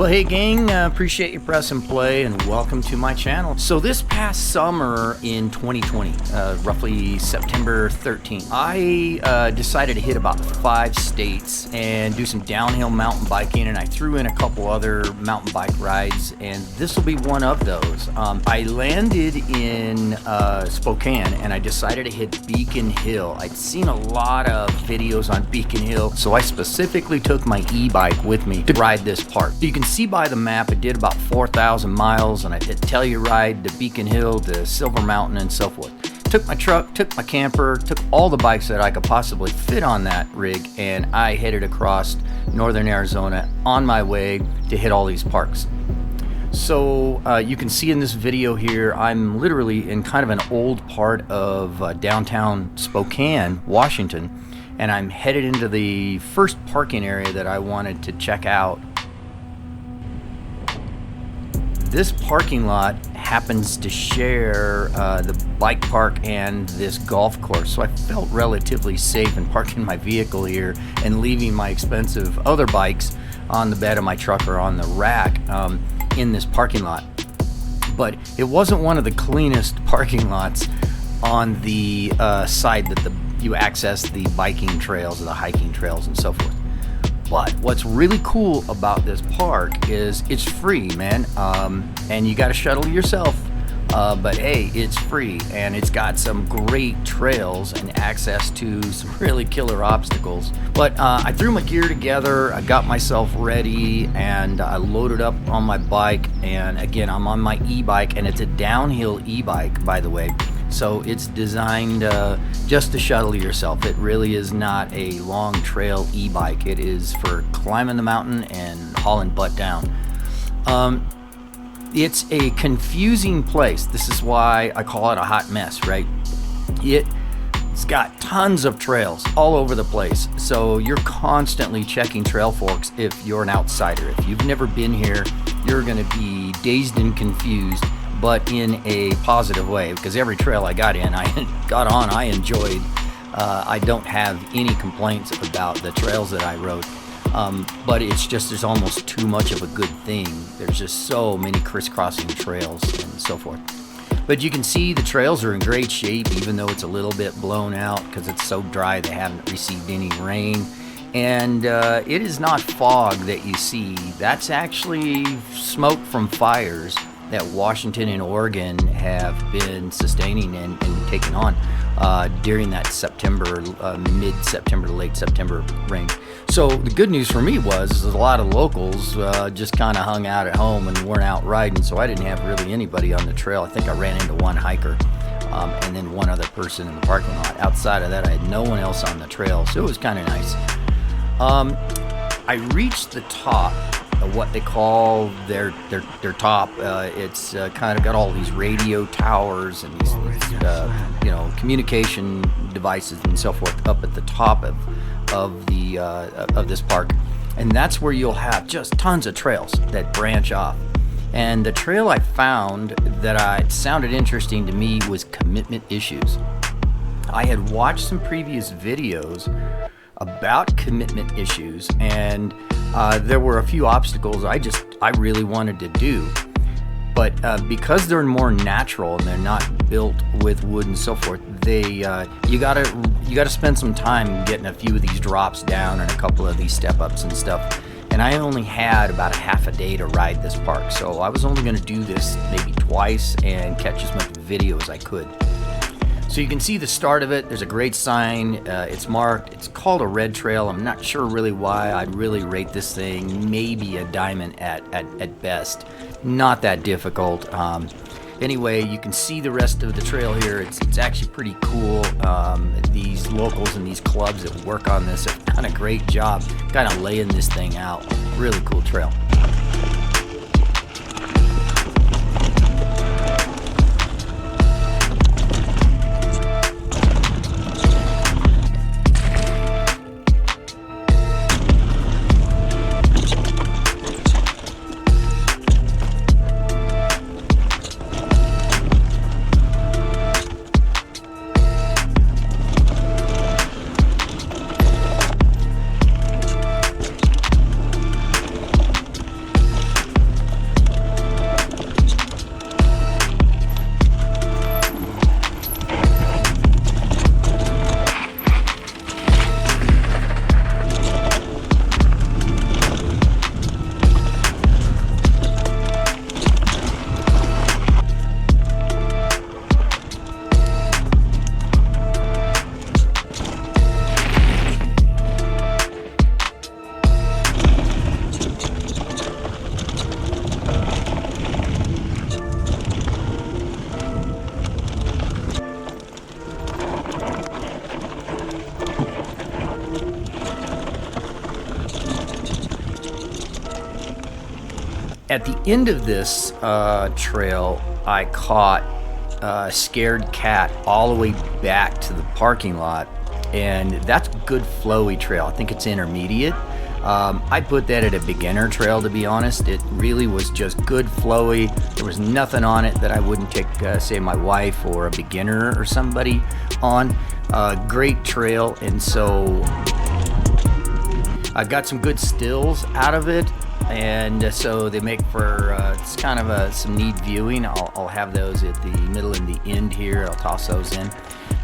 Well, hey gang, appreciate you pressing play and welcome to my channel. So this past summer in 2020, roughly September 13th, I decided to hit about 5 states and do some downhill mountain biking, and I threw in a couple other mountain bike rides, and this will be one of those. I landed in Spokane and I decided to hit Beacon Hill. I'd seen a lot of videos on Beacon Hill, so I specifically took my e-bike with me to ride this park. You can see by the map it did about 4,000 miles, and I did Telluride to Beacon Hill to Silver Mountain and so forth. Took my truck, took my camper, took all the bikes that I could possibly fit on that rig, and I headed across northern Arizona on my way to hit all these parks. So you can see in this video here, I'm literally in kind of an old part of downtown Spokane, Washington, and I'm headed into the first parking area that I wanted to check out. This parking lot happens to share the bike park and this golf course, so I felt relatively safe in parking my vehicle here and leaving my expensive other bikes on the bed of my truck or on the rack in this parking lot. But it wasn't one of the cleanest parking lots on the side that you access the biking trails or the hiking trails and so forth. But what's really cool about this park is it's free, man, and you got to shuttle yourself, but hey, it's free, and it's got some great trails and access to some really killer obstacles. But I threw my gear together, I got myself ready, and I loaded up on my bike, and again, I'm on my e-bike, and it's a downhill e-bike, by the way. So it's designed just to shuttle yourself. It really is not a long trail e-bike. It is for climbing the mountain and hauling butt down. It's a confusing place. This is why I call it a hot mess, right? It's got tons of trails all over the place. So you're constantly checking trail forks if you're an outsider. If you've never been here, you're gonna be dazed and confused, but in a positive way, because every trail I got on, I enjoyed. I don't have any complaints about the trails that I rode, but it's just there's almost too much of a good thing. There's just so many crisscrossing trails and so forth. But you can see the trails are in great shape, even though it's a little bit blown out because it's so dry they haven't received any rain. And it is not fog that you see. That's actually smoke from fires that Washington and Oregon have been sustaining and taking on during that September, mid-September to late September range. So the good news for me was a lot of locals just kind of hung out at home and weren't out riding, so I didn't have really anybody on the trail. I think I ran into one hiker and then one other person in the parking lot. Outside of that, I had no one else on the trail, so it was kind of nice. I reached the top of what they call their top. It's kind of got all these radio towers and these communication devices and so forth up at the top of this park, and that's where you'll have just tons of trails that branch off. And the trail I found that sounded interesting to me was commitment issues. I had watched some previous videos about commitment issues, and there were a few obstacles I really wanted to do, but because they're more natural and they're not built with wood and so forth, you gotta spend some time getting a few of these drops down and a couple of these step ups and stuff. And I only had about a half a day to ride this park, so I was only going to do this maybe twice and catch as much video as I could. So you can see the start of it. There's a great sign. It's marked. It's called a red trail. I'm not sure really why. I'd really rate this thing maybe a diamond at best. Not that difficult. Anyway, you can see the rest of the trail here. It's actually pretty cool. These locals and these clubs that work on this have done a great job kind of laying this thing out. Really cool trail. At the end of this trail, I caught a scared cat all the way back to the parking lot, and that's a good flowy trail. I think it's intermediate. I put that at a beginner trail, to be honest. It really was just good flowy. There was nothing on it that I wouldn't take, say, my wife or a beginner or somebody on. Great trail, and so I got some good stills out of it, and so they make for it's kind of some neat viewing. I'll have those at the middle and the end here. I'll toss those in.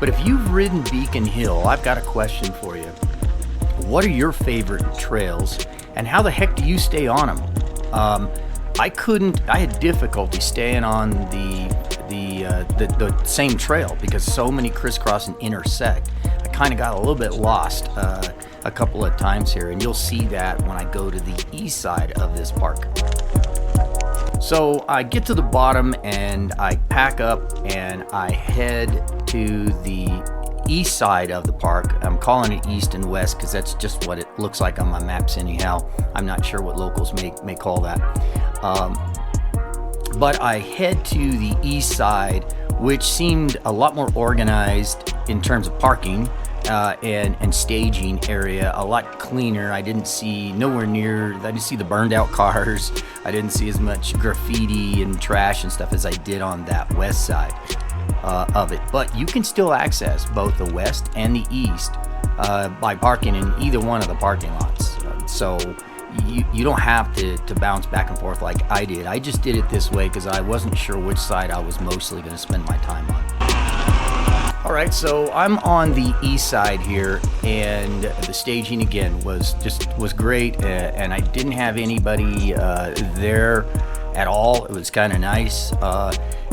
But if you've ridden Beacon Hill, I've got a question for you. What are your favorite trails, and how the heck do you stay on them? I had difficulty staying on the same trail because so many crisscross and intersect. I kind of got a little bit lost a couple of times here, and you'll see that when I go to the east side of this park. So I get to the bottom and I pack up and I head to the east side of the park. I'm calling it east and west because that's just what it looks like on my maps anyhow. I'm not sure what locals may call that. But I head to the east side, which seemed a lot more organized in terms of parking and staging area, a lot cleaner. I didn't see the burned out cars. I didn't see as much graffiti and trash and stuff as I did on that west side of it. But you can still access both the west and the east by parking in either one of the parking lots. So you don't have to bounce back and forth like I did. I just did it this way because I wasn't sure which side I was mostly going to spend my time on. All right, so I'm on the east side here, and the staging again was great, and I didn't have anybody there at all. It was kind of nice,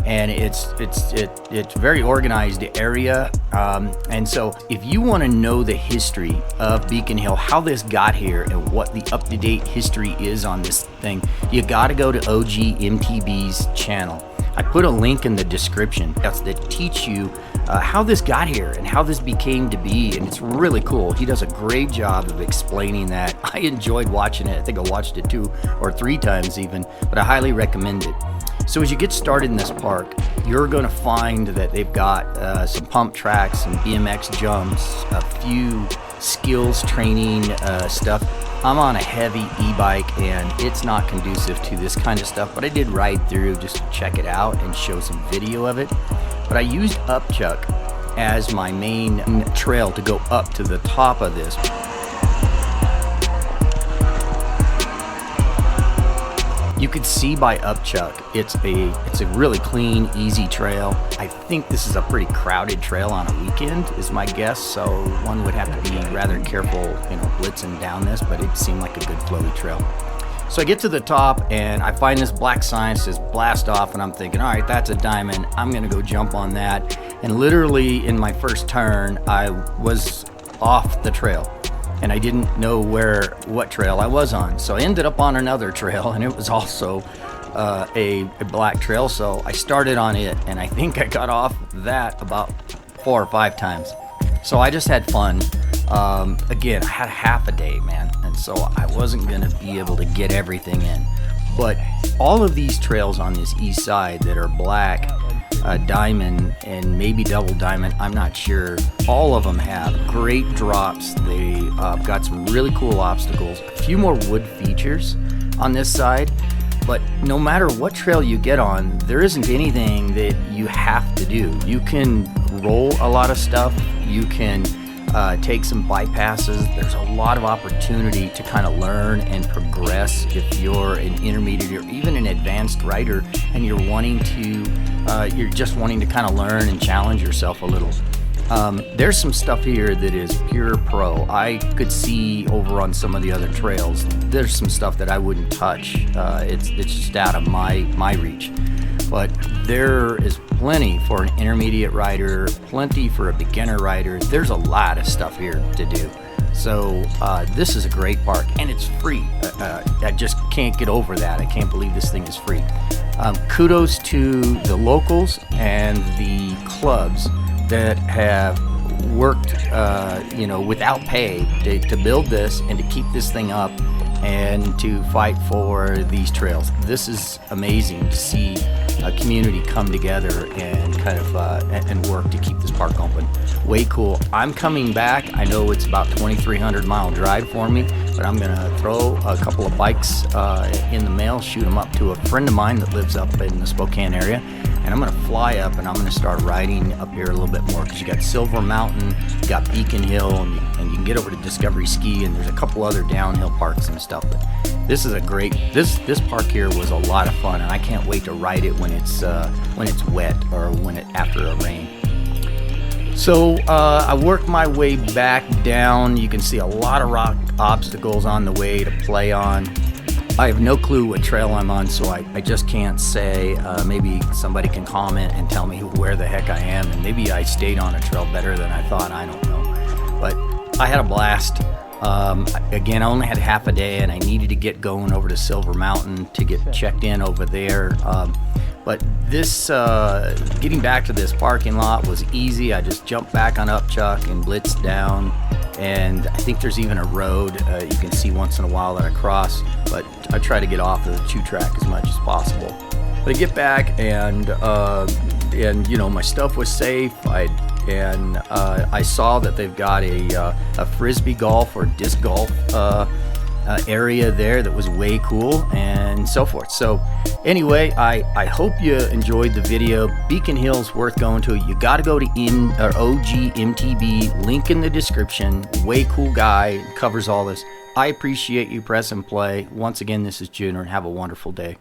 and it's very organized area, and so if you want to know the history of Beacon Hill, how this got here, and what the up-to-date history is on this thing, you got to go to OG MTB's channel. I put a link in the description that teach you how this got here and how this became to be, and it's really cool. He does a great job of explaining that. I enjoyed watching it. I think I watched it 2 or 3 times even, but I highly recommend it. So as you get started in this park, you're going to find that they've got some pump tracks, some BMX jumps, a few skills training stuff. I'm on a heavy e-bike and it's not conducive to this kind of stuff, but I did ride through just to check it out and show some video of it. But I used Upchuck as my main trail to go up to the top of this. You could see by Upchuck, it's a really clean, easy trail. I think this is a pretty crowded trail on a weekend, is my guess, so one would have to be rather careful, blitzing down this, but it seemed like a good flowy trail. So I get to the top and I find this black sign that says blast off, and I'm thinking, all right, that's a diamond. I'm gonna go jump on that. And literally in my first turn, I was off the trail and I didn't know what trail I was on. So I ended up on another trail, and it was also a black trail. So I started on it, and I think I got off that about 4 or 5 times. So I just had fun. Again, I had half a day, man, and so I wasn't gonna be able to get everything in. But all of these trails on this east side that are black, diamond, and maybe double diamond, I'm not sure, all of them have great drops. They got some really cool obstacles, a few more wood features on this side. But no matter what trail you get on, there isn't anything that you have to do. You can roll a lot of stuff. You can take some bypasses. There's a lot of opportunity to kind of learn and progress if you're an intermediate or even an advanced rider and you're just wanting to kind of learn and challenge yourself a little. There's some stuff here that is pure pro. I could see over on some of the other trails, there's some stuff that I wouldn't touch. It's just out of my reach. But there is plenty for an intermediate rider, plenty for a beginner rider. There's a lot of stuff here to do. So this is a great park, and it's free. I just can't get over that. I can't believe this thing is free. Kudos to the locals and the clubs that have worked without pay to build this and to keep this thing up and to fight for these trails. This is amazing to see a community come together and kind of and work to keep this park open. Way cool. I'm coming back. I know it's about 2,300 mile drive for me, but I'm gonna throw a couple of bikes in the mail, shoot them up to a friend of mine that lives up in the Spokane area, and I'm gonna fly up and I'm gonna start riding up here a little bit more, because you got Silver Mountain, you got Beacon Hill, and you can get over to Discovery Ski, and there's a couple other downhill parks and stuff. But this is a great, this park here was a lot of fun, and I can't wait to ride it when it's wet, or after a rain. So I worked my way back down. You can see a lot of rock obstacles on the way to play on. I have no clue what trail I'm on, so I just can't say. Maybe somebody can comment and tell me where the heck I am, and maybe I stayed on a trail better than I thought. I don't know. But I had a blast. Again, I only had half a day, and I needed to get going over to Silver Mountain to get checked in over there. But this, getting back to this parking lot was easy. I just jumped back on Upchuck and blitzed down. And I think there's even a road you can see once in a while that I cross, but I try to get off of the chew track as much as possible. But I get back, and you know, my stuff was safe. I saw that they've got a frisbee golf or disc golf area there that was way cool, and so forth. So anyway, I hope you enjoyed the video. Beacon Hill's worth going to. You got to go to OG MTB, link in the description. Way cool guy, covers all this. I appreciate you. Press and play. Once again, this is Junior, and have a wonderful day.